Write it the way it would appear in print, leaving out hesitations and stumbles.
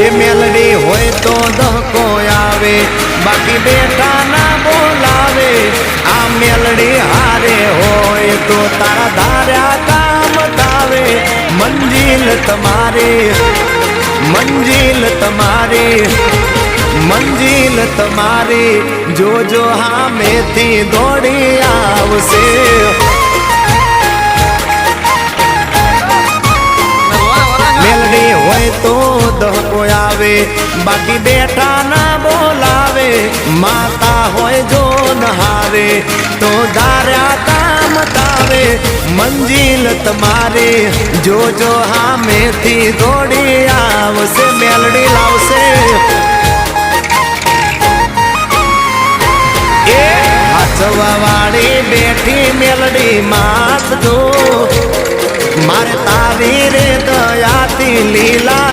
એ મેલડી હોય તો ધક્કો આવે, બાકી બેઠા ના બોલાવે. આ મેલડી હારે હોય તો તારા ધાર્યા કામ તાવે. મંજિલ તમારી, મંજિલ તમારી, મંજિલ તમારી, જોજો હામેથી દોડી આવશે. મેલડી હોય તો ધક્કો આવે, બાકી બેઠા ના બોલાવે. માતા હોય જો નહારે તો ધાર્યા કામ તાવે. મંજિલ તમારી, જોજો હામેથી દોડી આવશે. મેલડી લાવશે. એ હાચવા વાળી બેઠી મેલડી માત જો, મારે તારી રે દયાથી લીલા